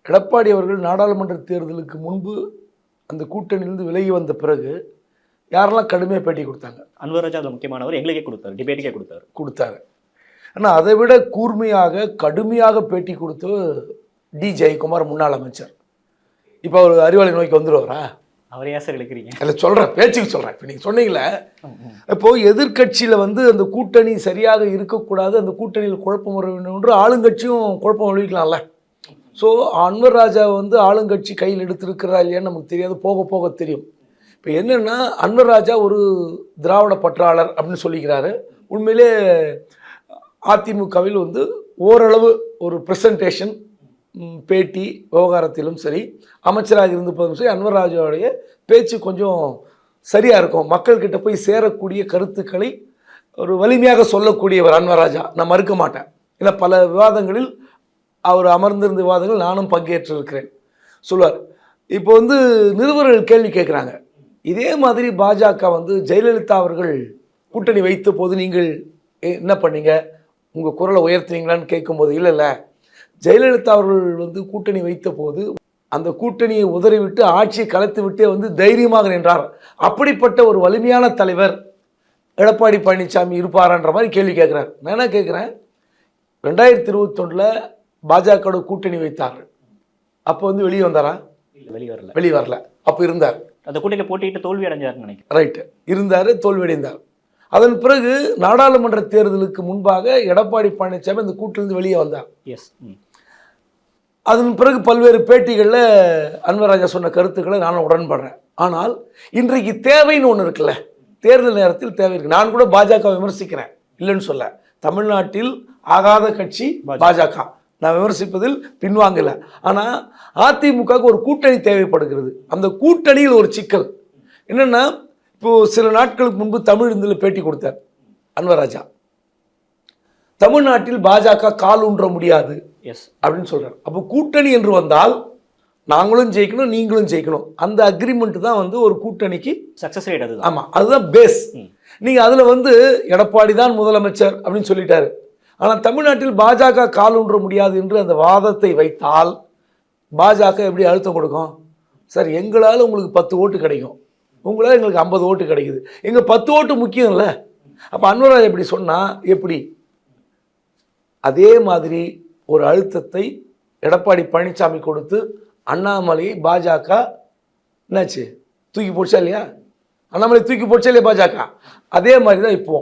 எடப்பாடி அவர்கள் நாடாளுமன்ற தேர்தலுக்கு முன்பு அந்த கூட்டணியிலிருந்து விலகி வந்த பிறகு யாரெல்லாம் கடுமையாக பேட்டி கொடுத்தாங்க? அன்வர் ராஜா அது முக்கியமானவர், எங்களுக்கே கொடுத்தாரு, டிபேட்டுக்கே கொடுத்தாரு. ஆனால் அதை விட கூர்மையாக கடுமையாக பேட்டி கொடுத்து டி ஜெயக்குமார் முன்னாள் அமைச்சர். இப்போ அவர் அறிவாளி நோய்க்கு வந்துடுவாரா? அவரே ஏன் சார் இழுக்கிறீங்க? இல்லை சொல்கிறேன், பேச்சுக்கு சொல்கிறேன். இப்போ நீங்கள் சொன்னீங்களே, இப்போது எதிர்கட்சியில் வந்து அந்த கூட்டணி சரியாக இருக்கக்கூடாது, அந்த கூட்டணியில் குழப்பம் வர வேண்டும் என்று ஆளுங்கட்சியும் குழப்பம் விளைவிக்கலாம்ல. ஸோ அன்வர் ராஜா வந்து ஆளுங்கட்சி கையில் எடுத்திருக்கிறா இல்லையான்னு நமக்கு தெரியாது, போக போக தெரியும். இப்போ என்னென்னா, அன்வர் ராஜா ஒரு திராவிட பற்றாளர் அப்படின்னு சொல்லிக்கிறாரு. உண்மையிலே அதிமுகவில் வந்து ஓரளவு ஒரு ப்ரெசன்டேஷன், பேட்டி விவகாரத்திலும் சரி, அமைச்சராக இருந்தபோதும் சரி, அன்வர் ராஜாவுடைய பேச்சு கொஞ்சம் சரியாக இருக்கும். மக்கள்கிட்ட போய் சேரக்கூடிய கருத்துக்களை ஒரு வலிமையாக சொல்லக்கூடியவர் அன்வர் ராஜா, நான் மறுக்க மாட்டேன். ஏன்னா பல விவாதங்களில் அவர் அமர்ந்திருந்த விவாதங்கள் நானும் பங்கேற்றிருக்கிறேன் சொல்வார். இப்போ வந்து நிருபர்கள் கேள்வி கேட்குறாங்க, இதே மாதிரி பாஜக வந்து ஜெயலலிதா அவர்கள் கூட்டணி வைத்த போது நீங்கள் என்ன பண்ணீங்க, உங்கள் குரலை உயர்த்தினீங்களான்னு கேட்கும்போது, இல்லை ஜெயலலிதா அவர்கள் வந்து கூட்டணி வைத்த போது அந்த கூட்டணியை உதறிவிட்டு ஆட்சியை கலைத்து விட்டே வந்து தைரியமாக நின்றார். அப்படிப்பட்ட ஒரு வலிமையான தலைவர் எடப்பாடி பழனிசாமி இருப்பாரான்ற மாதிரி கேள்வி கேட்குறாரு. நான் என்ன கேட்குறேன், 2021 பாஜக கூட்டணி வைத்தார், அப்போ வந்து வெளியே வந்தாரா? வெளியே வரல. அப்போ இருந்தார், அந்த கூட்டணியில் போட்டிட்டு தோல்வி அடைஞ்சார் நினைக்கிறேன். ரைட்டு, இருந்தார், தோல்வி அடைந்தார். அதன் பிறகு நாடாளுமன்ற தேர்தலுக்கு முன்பாக எடப்பாடி பழனிசாமி அந்த கூட்டிலிருந்து வெளியே வந்தார். எஸ். அதன் பிறகு பல்வேறு பேட்டிகளில் அன்வர் ராஜா சொன்ன கருத்துக்களை நானும் உடன்படுறேன். ஆனால் இன்றைக்கு தேவைன்னு ஒன்று இருக்குல்ல, தேர்தல் நேரத்தில் தேவை இருக்கு. நான் கூட பாஜக விமர்சிக்கிறேன், இல்லைன்னு சொல்ல. தமிழ்நாட்டில் ஆகாத கட்சி பாஜக, நான் விமர்சிப்பதில் பின்வாங்கல. ஆனால் அதிமுகவுக்கு ஒரு கூட்டணி தேவைப்படுகிறது. அந்த கூட்டணியில் ஒரு சிக்கல் என்னென்னா, இப்போது சில நாட்களுக்கு முன்பு தமிழ் இந்தியில் பேட்டி கொடுத்தார் அன்வர் ராஜா. தமிழ்நாட்டில் பாஜக கால் ஊன்ற முடியாது அப்படின்னு சொல்கிறார். அப்போ கூட்டணி என்று வந்தால் நாங்களும் ஜெயிக்கணும், நீங்களும் ஜெயிக்கணும். அந்த அக்ரிமெண்ட் தான் வந்து ஒரு கூட்டணிக்கு சக்ஸஸ் ரேட். அது ஆமாம், அதுதான் பேஸ். நீங்கள் அதில் வந்து எடப்பாடி தான் முதலமைச்சர் அப்படின்னு சொல்லிட்டாரு. ஆனால் தமிழ்நாட்டில் பாஜக கால் ஊன்ற முடியாது என்று அந்த வாதத்தை வைத்தால் பாஜக எப்படி அழுத்தம் கொடுக்கும்? சார், எங்களால் உங்களுக்கு 10 ஓட்டு கிடைக்கும், உங்களால் எங்களுக்கு 50 ஓட்டு கிடைக்குது, எங்கள் 10 ஓட்டு முக்கியம் இல்லை. அப்போ அன்வர் ராஜா எப்படி சொன்னால் எப்படி? அதே மாதிரி ஒரு அழுத்தத்தை எடப்பாடி பழனிசாமி கொடுத்து அண்ணாமலையை பாஜக என்னாச்சு, தூக்கி போச்சா இல்லையா? அண்ணாமலை தூக்கி போச்சா இல்லையா பாஜக? அதே மாதிரி தான் இப்போ